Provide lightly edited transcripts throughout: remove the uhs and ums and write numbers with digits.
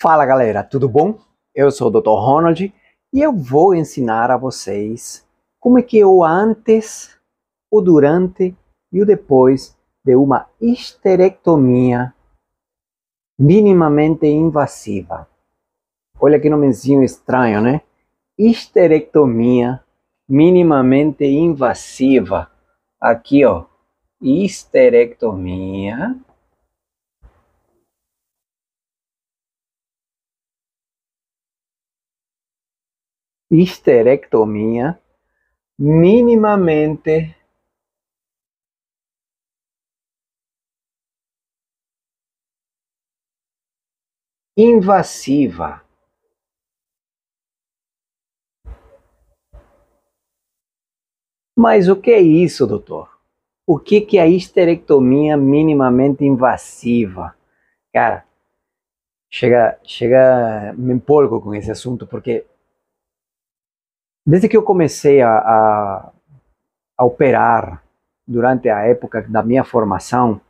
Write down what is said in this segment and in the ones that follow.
Fala galera, tudo bom? Eu sou o Dr. Ronald e eu vou ensinar a vocês como é que é o antes, o durante e o depois de uma histerectomia minimamente invasiva. Olha que nomezinho estranho, né? Histerectomia minimamente invasiva. Aqui, ó, histerectomia minimamente invasiva. Mas o que é isso, doutor? O que é a histerectomia minimamente invasiva? Cara, me empolgo com esse assunto, porque desde que eu comecei a operar durante a época da minha formação,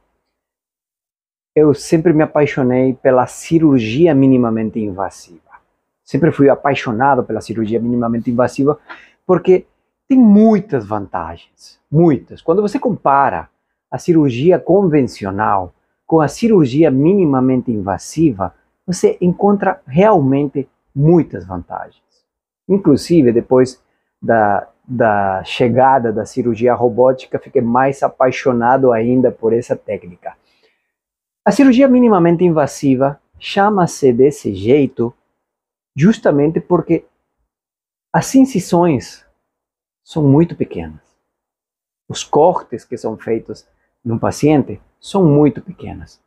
eu sempre me apaixonei pela cirurgia minimamente invasiva. Sempre fui apaixonado pela cirurgia minimamente invasiva, porque tem muitas vantagens, muitas. Quando você compara a cirurgia convencional com a cirurgia minimamente invasiva, você encontra realmente muitas vantagens. Inclusive, depois da chegada da cirurgia robótica, fiquei mais apaixonado ainda por essa técnica. A cirurgia minimamente invasiva chama-se desse jeito justamente porque as incisões são muito pequenas. Os cortes que são feitos num paciente são muito pequenos.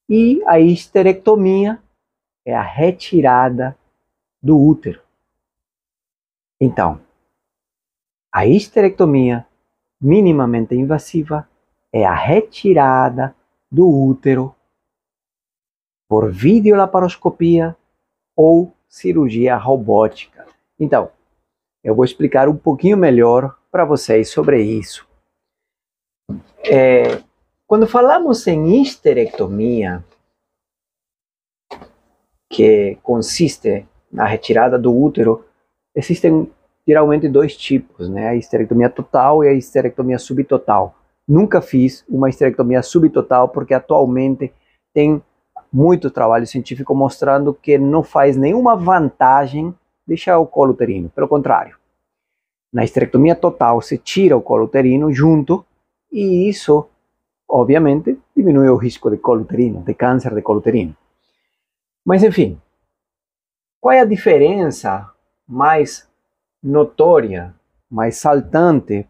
E a histerectomia é a retirada do útero. Então, a histerectomia minimamente invasiva é a retirada do útero por videolaparoscopia ou cirurgia robótica. Então, eu vou explicar um pouquinho melhor para vocês sobre isso. Quando falamos em histerectomia, que consiste na retirada do útero, existem geralmente dois tipos, né? A histerectomia total e a histerectomia subtotal. Nunca fiz uma histerectomia subtotal porque atualmente tem muito trabalho científico mostrando que não faz nenhuma vantagem deixar o colo uterino. Pelo contrário, na histerectomia total se tira o colo uterino junto e isso, obviamente, diminui o risco de colo uterino, de câncer de colo uterino. Mas enfim, qual é a diferença mais notória, mais saltante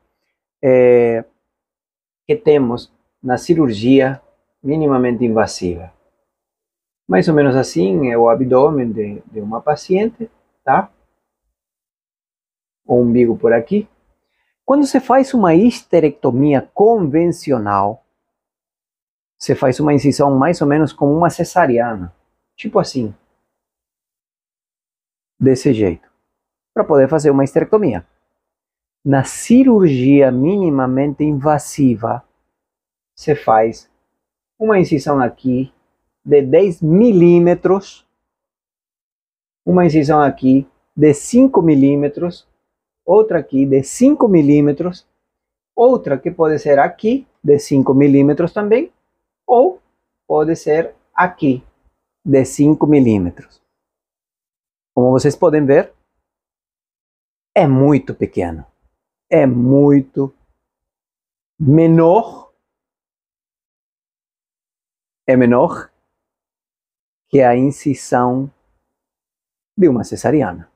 que temos na cirurgia minimamente invasiva? Mais ou menos assim é o abdômen de uma paciente, tá? O umbigo por aqui. Quando você faz uma histerectomia convencional, você faz uma incisão mais ou menos como uma cesariana, tipo assim, desse jeito, para poder fazer uma histerectomia. Na cirurgia minimamente invasiva, você faz uma incisão aqui de 10 milímetros, uma incisão aqui de 5 milímetros, outra aqui de 5 milímetros, outra que pode ser aqui de 5 milímetros também, ou pode ser aqui de 5 milímetros. Como vocês podem ver, é muito pequeno, é muito menor, é menor que a incisão de uma cesariana.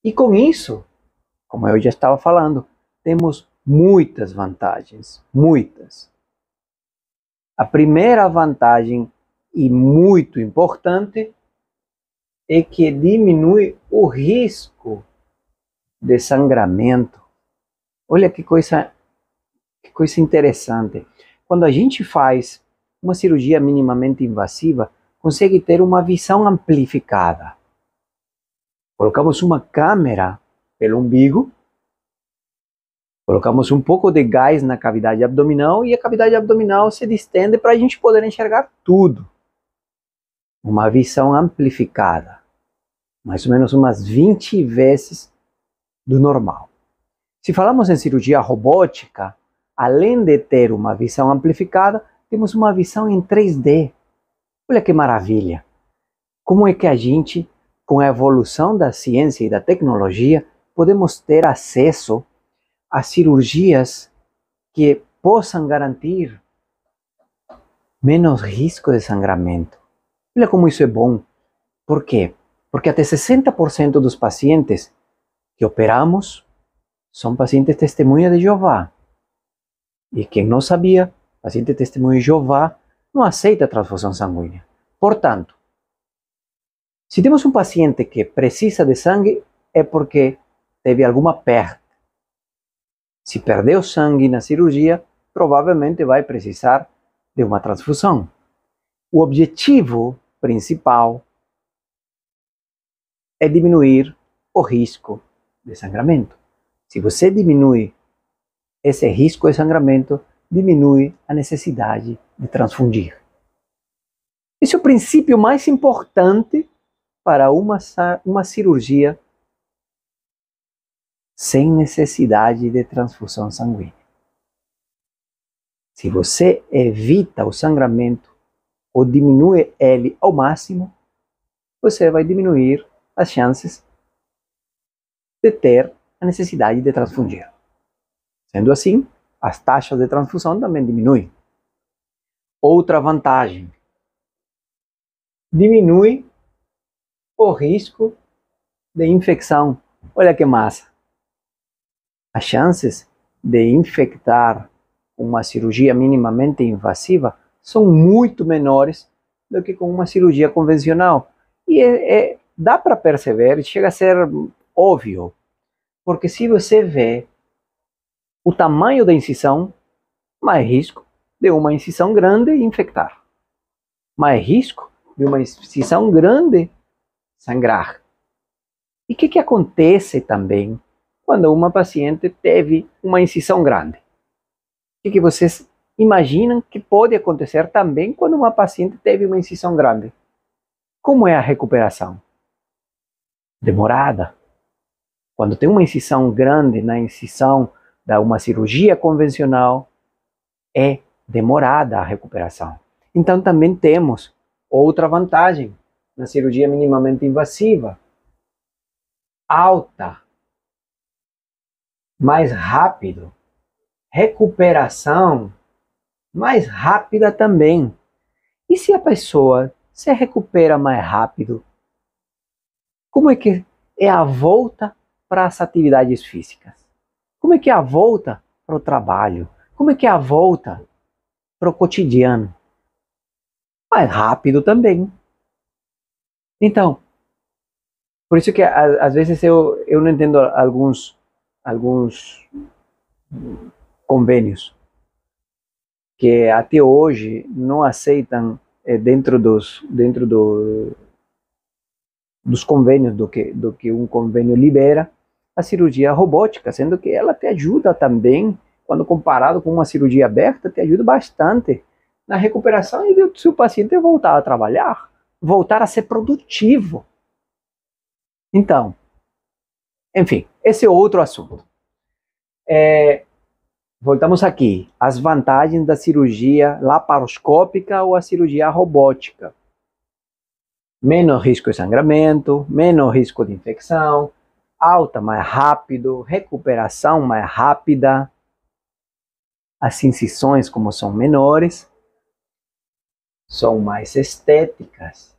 E com isso, como eu já estava falando, temos muitas vantagens, muitas. A primeira vantagem, e muito importante, é que diminui o risco de sangramento. Olha que coisa interessante. Quando a gente faz uma cirurgia minimamente invasiva, consegue ter uma visão amplificada. Colocamos uma câmera pelo umbigo, colocamos um pouco de gás na cavidade abdominal e a cavidade abdominal se distende para a gente poder enxergar tudo. uma visão amplificada, mais ou menos umas 20 vezes do normal. Se falamos em cirurgia robótica, além de ter uma visão amplificada, temos uma visão em 3D. Olha que maravilha! Como é que a gente, com a evolução da ciência e da tecnologia, podemos ter acesso a cirurgias que possam garantir menos risco de sangramento. Olha como isso é bom. Por quê? Porque até 60% dos pacientes que operamos são pacientes testemunha de Jeová. E quem não sabia, paciente testemunha de Jeová não aceita transfusão sanguínea. Portanto, se temos um paciente que precisa de sangue, é porque teve alguma perda. Se perdeu sangue na cirurgia, provavelmente vai precisar de uma transfusão. O objetivo principal é diminuir o risco de sangramento. Se você diminui esse risco de sangramento, diminui a necessidade de transfundir. Esse é o princípio mais importante para uma cirurgia sem necessidade de transfusão sanguínea. Se você evita o sangramento ou diminui ele ao máximo, você vai diminuir as chances de ter a necessidade de transfundir. Sendo assim, as taxas de transfusão também diminuem. Outra vantagem: diminui o risco de infecção. Olha que massa! As chances de infectar uma cirurgia minimamente invasiva são muito menores do que com uma cirurgia convencional. E dá para perceber, chega a ser óbvio, porque se você vê o tamanho da incisão, mais risco de uma incisão grande infectar. Mais risco de uma incisão grande sangrar. E o que acontece também quando uma paciente teve uma incisão grande? O que vocês imaginam que pode acontecer também quando uma paciente teve uma incisão grande? Como é a recuperação? Demorada. Quando tem uma incisão grande na incisão de uma cirurgia convencional, é demorada a recuperação. Então também temos outra vantagem na cirurgia minimamente invasiva: alta, mais rápido, recuperação mais rápida também. E se a pessoa se recupera mais rápido, como é que é a volta para as atividades físicas? Como é que é a volta para o trabalho? Como é que é a volta para o cotidiano? Mais rápido também. Então, por isso que às vezes eu não entendo alguns convênios que até hoje não aceitam dentro dos convênios do que um convênio libera a cirurgia robótica, sendo que ela te ajuda também, quando comparado com uma cirurgia aberta, te ajuda bastante na recuperação e do seu paciente voltar a trabalhar, voltar a ser produtivo. Então, enfim, esse é outro assunto. Voltamos aqui, as vantagens da cirurgia laparoscópica ou a cirurgia robótica. Menos risco de sangramento, menos risco de infecção, alta mais rápido, recuperação mais rápida, as incisões, como são menores, são mais estéticas.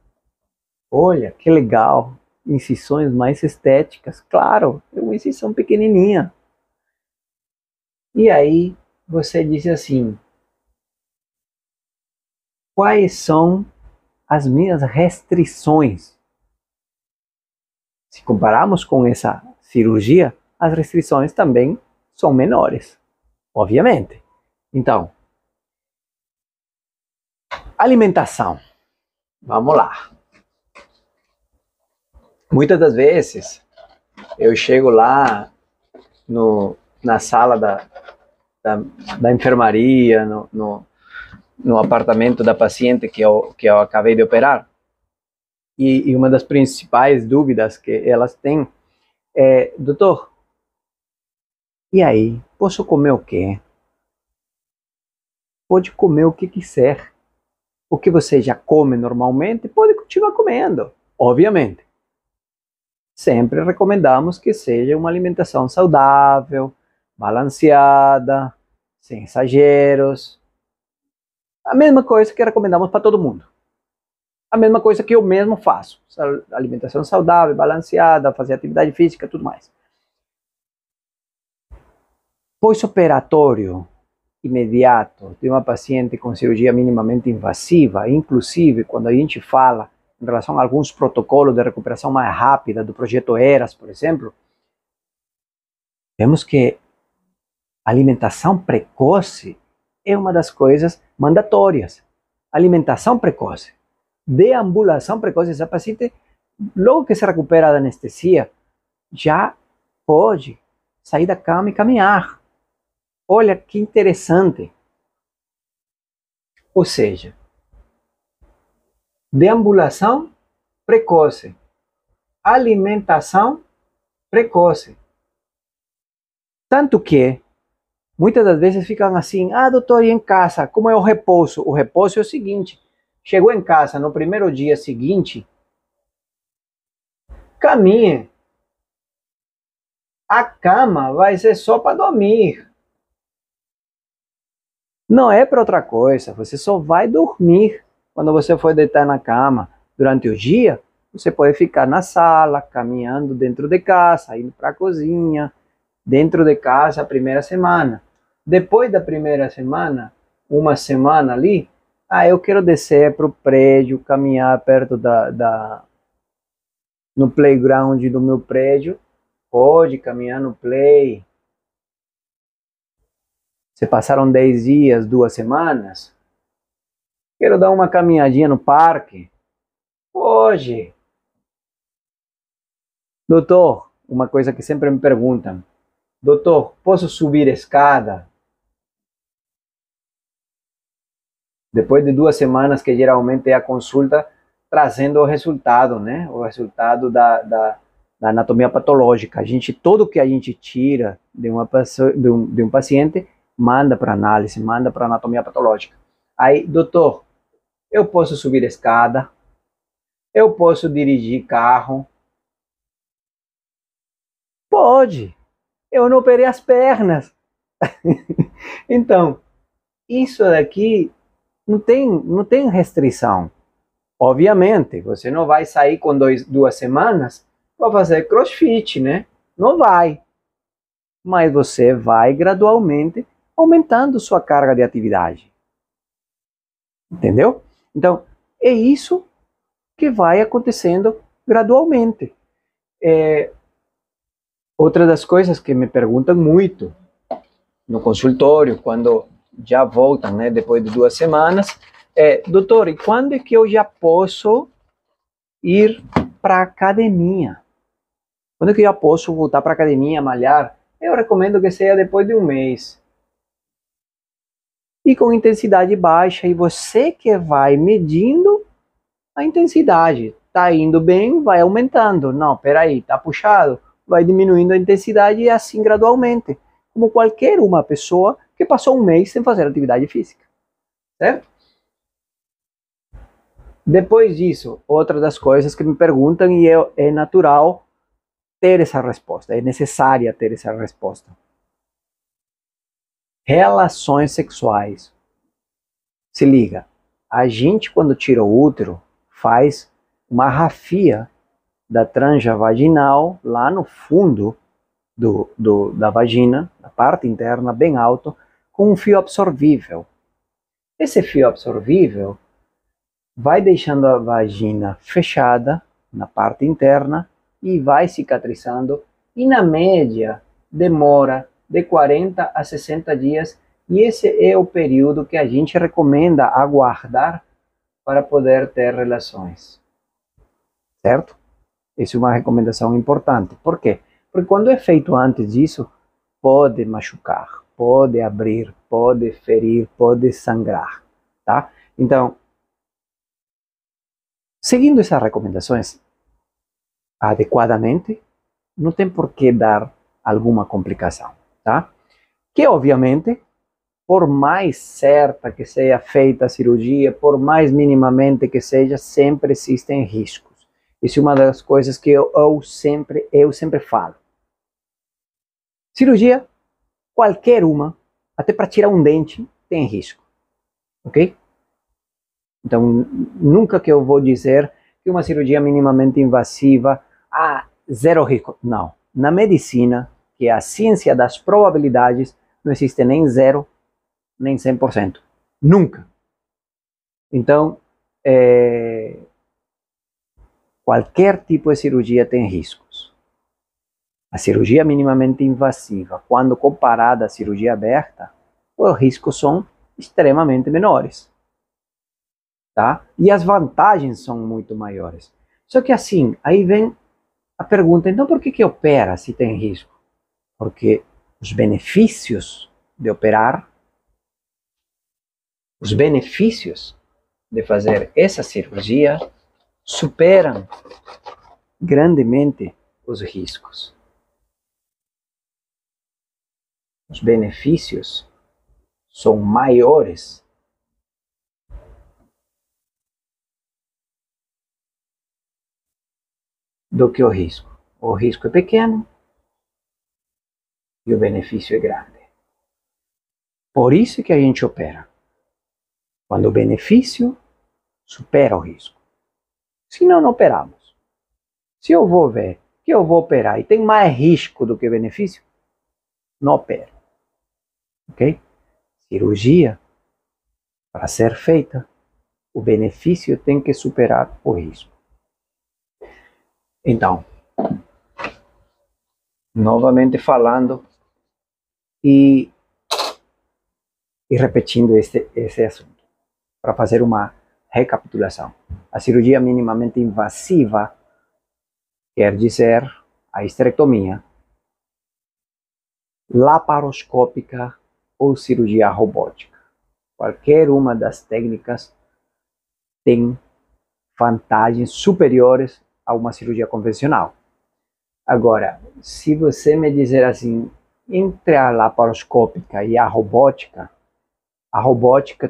Olha, que legal, incisões mais estéticas, claro, é uma incisão pequenininha. E aí você diz assim: quais são as minhas restrições? Se compararmos com essa cirurgia, as restrições também são menores, obviamente. Então, alimentação. Vamos lá. Muitas das vezes eu chego lá na sala da enfermaria, no apartamento da paciente que eu acabei de operar, E uma das principais dúvidas que elas têm é, doutor, e aí, posso comer o quê? Pode comer o que quiser. O que você já come normalmente, pode continuar comendo, obviamente. Sempre recomendamos que seja uma alimentação saudável, balanceada, sem exageros. A mesma coisa que recomendamos para todo mundo. A mesma coisa que eu mesmo faço. Alimentação saudável, balanceada, fazer atividade física, tudo mais. Pós-operatório imediato de uma paciente com cirurgia minimamente invasiva, inclusive quando a gente fala em relação a alguns protocolos de recuperação mais rápida do projeto ERAS, por exemplo, vemos que a alimentação precoce é uma das coisas mandatórias. Alimentação precoce, deambulação precoce. Essa paciente, logo que se recupera da anestesia, já pode sair da cama e caminhar. Olha que interessante. Ou seja, deambulação precoce, alimentação precoce. Tanto que muitas das vezes ficam assim, doutor, e em casa, como é o repouso? O repouso é o seguinte, chegou em casa no primeiro dia seguinte, caminhe. A cama vai ser só para dormir. Não é para outra coisa, você só vai dormir. Quando você for deitar na cama durante o dia, você pode ficar na sala, caminhando dentro de casa, indo para a cozinha, dentro de casa a primeira semana. Depois da primeira semana, uma semana ali, eu quero descer para o prédio, caminhar perto no playground do meu prédio. Pode caminhar no play. Se passaram 10 dias, 2 semanas, quero dar uma caminhadinha no parque. Hoje. Doutor, uma coisa que sempre me perguntam. Doutor, posso subir escada? Depois de 2 semanas, que geralmente é a consulta, trazendo o resultado, né? O resultado da anatomia patológica. Tudo que a gente tira de um paciente, manda para análise, manda para anatomia patológica. Aí, doutor, eu posso subir escada? Eu posso dirigir carro? Pode. Eu não operei as pernas. Então, isso daqui não tem restrição. Obviamente, você não vai sair com 2 semanas para fazer crossfit, né? Não vai. Mas você vai gradualmente aumentando sua carga de atividade. Entendeu? Então, é isso que vai acontecendo gradualmente. Outra das coisas que me perguntam muito no consultório, quando já voltam, né, depois de 2 semanas, doutor, e quando é que eu já posso ir para a academia? Quando é que eu já posso voltar para a academia, malhar? Eu recomendo que seja depois de 1 mês. E com intensidade baixa, e você que vai medindo a intensidade. Tá indo bem, vai aumentando. Não, peraí, tá puxado, vai diminuindo a intensidade e assim gradualmente. Como qualquer uma pessoa que passou 1 mês sem fazer atividade física. Certo? Depois disso, outra das coisas que me perguntam, e é natural ter essa resposta, é necessária ter essa resposta. Relações sexuais. Se liga, a gente quando tira o útero, faz uma rafia da tranja vaginal lá no fundo da vagina, na parte interna, bem alto, com um fio absorvível. Esse fio absorvível vai deixando a vagina fechada na parte interna e vai cicatrizando, e na média demora de 40 a 60 dias, e esse é o período que a gente recomenda aguardar para poder ter relações. Certo? Essa é uma recomendação importante. Por quê? Porque quando é feito antes disso, pode machucar, pode abrir, pode ferir, pode sangrar. Tá? Então, seguindo essas recomendações adequadamente, não tem por que dar alguma complicação, tá? Que, obviamente, por mais certa que seja feita a cirurgia, por mais minimamente que seja, sempre existem riscos. Isso é uma das coisas que eu sempre falo. Cirurgia, qualquer uma, até para tirar um dente, tem risco, ok? Então, nunca que eu vou dizer que uma cirurgia minimamente invasiva, zero risco. Não. Na medicina, que é a ciência das probabilidades, não existe nem zero, nem 100%. Nunca. Então, qualquer tipo de cirurgia tem riscos. A cirurgia minimamente invasiva, quando comparada à cirurgia aberta, os riscos são extremamente menores. Tá? E as vantagens são muito maiores. Só que assim, aí vem a pergunta, então por que opera se tem risco? Porque os benefícios de operar, os benefícios de fazer essa cirurgia superam grandemente os riscos. Os benefícios são maiores do que o risco. O risco é pequeno e o benefício é grande. Por isso que a gente opera. Quando o benefício supera o risco. Se não operamos. Se eu vou ver que eu vou operar e tem mais risco do que benefício, não opero. Ok? Cirurgia, para ser feita, o benefício tem que superar o risco. Então, novamente falando e repetindo esse assunto, para fazer uma recapitulação. A cirurgia minimamente invasiva quer dizer a esterectomia, laparoscópica ou cirurgia robótica. Qualquer uma das técnicas tem vantagens superiores a uma cirurgia convencional. Agora, se você me dizer assim, entre a laparoscópica e a robótica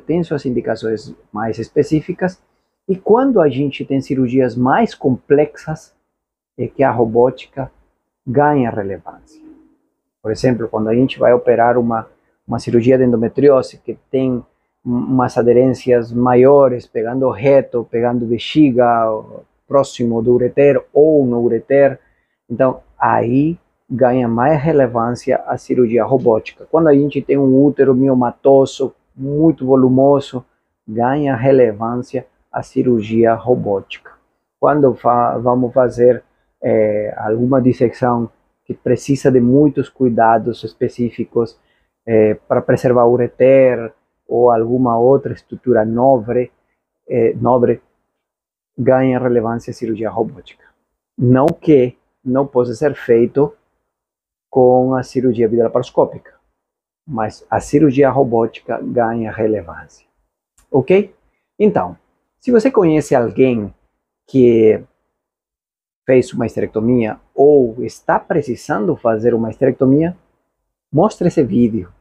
tem suas indicações mais específicas, e quando a gente tem cirurgias mais complexas, é que a robótica ganha relevância. Por exemplo, quando a gente vai operar uma cirurgia de endometriose que tem umas aderências maiores, pegando reto, pegando bexiga, próximo do ureter ou no ureter, então aí ganha mais relevância a cirurgia robótica. Quando a gente tem um útero miomatoso, muito volumoso, ganha relevância a cirurgia robótica. Quando vamos fazer alguma dissecção que precisa de muitos cuidados específicos para preservar o ureter ou alguma outra estrutura nobre, ganha relevância a cirurgia robótica. Não que não possa ser feito com a cirurgia videolaparoscópica, mas a cirurgia robótica ganha relevância. Ok? Então, se você conhece alguém que fez uma esterectomia ou está precisando fazer uma esterectomia, mostre esse vídeo.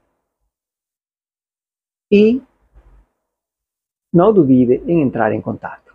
E não duvide em entrar em contato.